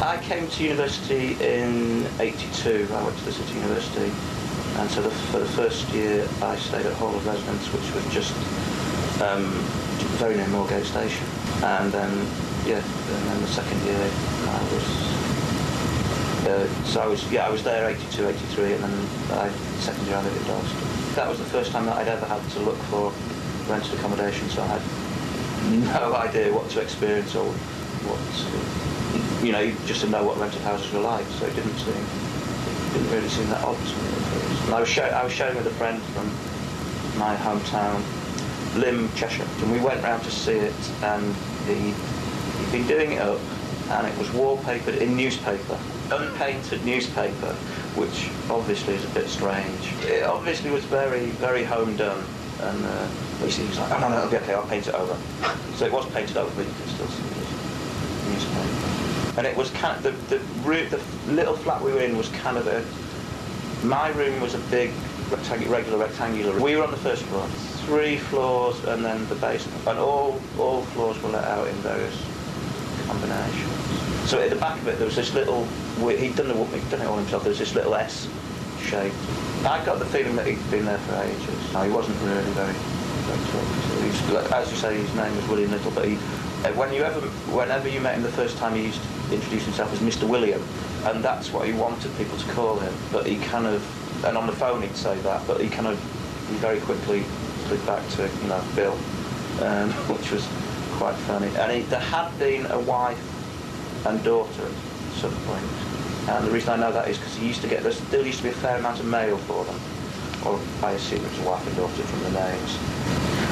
I came to university in '82. I went to the City University, and so for the first year I stayed at Hall of Residence, which was just very near Moorgate Station. And then the second year I was there '82, '83, and then second year I lived at Dalston. That was the first time that I'd ever had to look for rented accommodation, so I had no idea what to experience or what just to know what rented houses were like. So it didn't really seem that odd to me at first. And I was sharing with a friend from my hometown, Lymm, Cheshire, and we went round to see it, and he'd been doing it up, and it was wallpapered in newspaper, unpainted newspaper, which obviously is a bit strange. It obviously was very, very home done, and he was like, oh no, it'll be okay, I'll paint it over. So it was painted over, but you can still see the newspaper. And it was kind of, the little flat we were in was kind of my room was a big regular rectangular room. We were on the first floor, 3 floors, and then the basement, and all floors were let out in various combinations. So at the back of it there was this little, he'd done it all himself, there was this little S shape. I got the feeling that he'd been there for ages. No, he wasn't really very talkative. As you say, his name was William Little, but whenever you met him the first time, he used to introduce himself as Mr. William, and that's what he wanted people to call him. But he kind of, and on the phone he'd say that, but he very quickly slid back to, Bill, which was quite funny. And there had been a wife and daughter at some point. And the reason I know that is because there still used to be a fair amount of mail for them. Or I assume it was a wife and daughter from the names.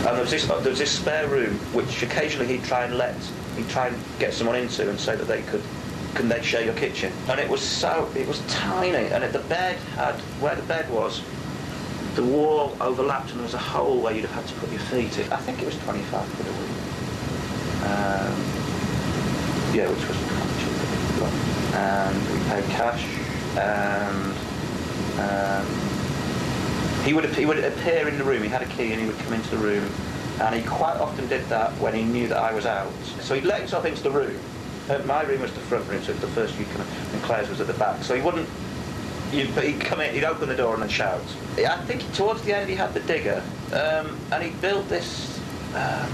And there was this spare room which occasionally he'd try and get someone into and say that can they share your kitchen? And it was tiny, and where the bed was, the wall overlapped and there was a hole where you'd have had to put your feet in. I think it was 25 quid a week. Which was kind of cheap. And we paid cash, and he would appear in the room. He had a key and he would come into the room, and he quite often did that when he knew that I was out. So he'd let himself into the room. My room was the front room, so the first you come in, and Claire's was at the back. So he wouldn't. But he'd come in, he'd open the door and then shout. I think towards the end he had the digger, and he built this. How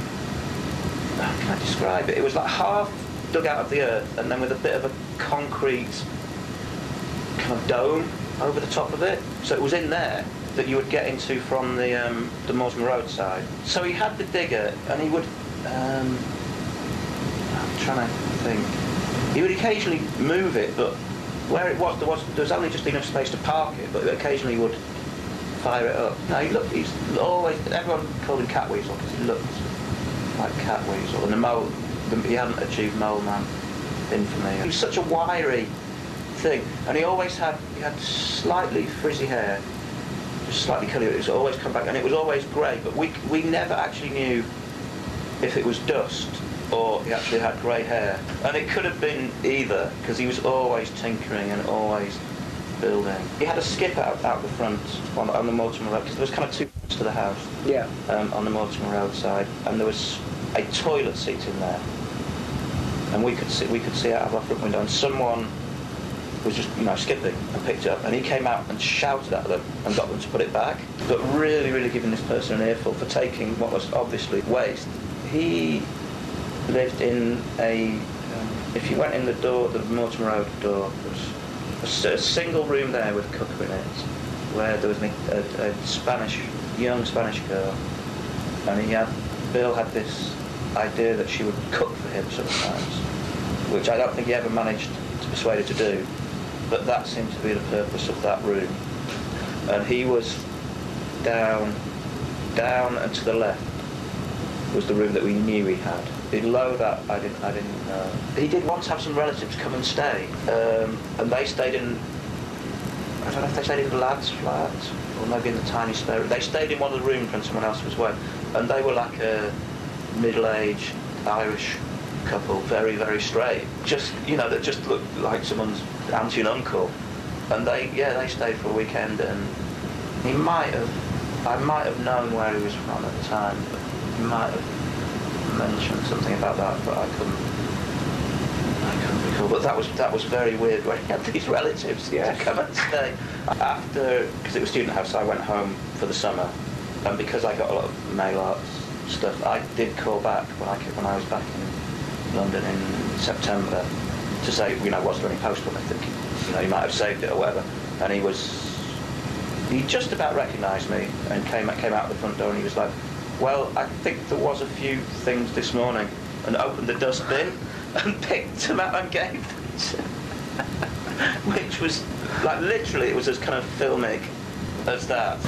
can I describe it? It was like half dug out of the earth, and then with a bit of a concrete kind of dome over the top of it. So it was in there that you would get into from the MoleMan Road side. So he had the digger, and he would. I'm trying to think. He would occasionally move it, but where it was, there was only just enough space to park it. But occasionally he would fire it up. No, he's always. Everyone called him Cat Weasel because he looked like Cat Weasel, and he hadn't achieved MoleMan infamy. He was such a wiry thing, and he had slightly frizzy hair, just slightly curly. It was always come back, and it was always grey. But we never actually knew if it was dust or he actually had grey hair, and it could have been either, because he was always tinkering and always building. He had a skip out the front on the MoleMan Road, because there was kind of 2 parts to the house. Yeah. On the MoleMan Road side, and there was a toilet seat in there, and we could see out of our front window, and someone was just skipping and picked it up, and he came out and shouted at them and got them to put it back, but really, really giving this person an earful for taking what was obviously waste. He lived in if you went in the door, the MoleMan Road door, there was a single room there with a cooker in it, where there was a young Spanish girl, and Bill had this idea that she would cook for him sometimes, which I don't think he ever managed to persuade her to do, but that seemed to be the purpose of that room. And he was down and to the left was the room that we knew he had. Below that, I didn't know. He did once have some relatives come and stay, and they stayed in, I don't know if they stayed in the lad's flat, or maybe in the tiny spare room. They stayed in one of the rooms when someone else was away, and they were like a middle-aged Irish couple, very, very straight. Just, that just looked like someone's auntie and uncle. And they stayed for a weekend, and I might have known where he was from at the time, but he might have mentioned something about that, but I couldn't recall. But that was very weird when he had these relatives to come and stay. After, because it was student house, I went home for the summer, and because I got a lot of mail arts stuff, I did call back when I was back in London in September to say, was there any postal method? He might have saved it or whatever. And he just about recognised me and came out the front door, and he was like, well, I think there was a few things this morning, and opened the dustbin and picked them up and gave them to which was, like, literally, it was as kind of filmic as that.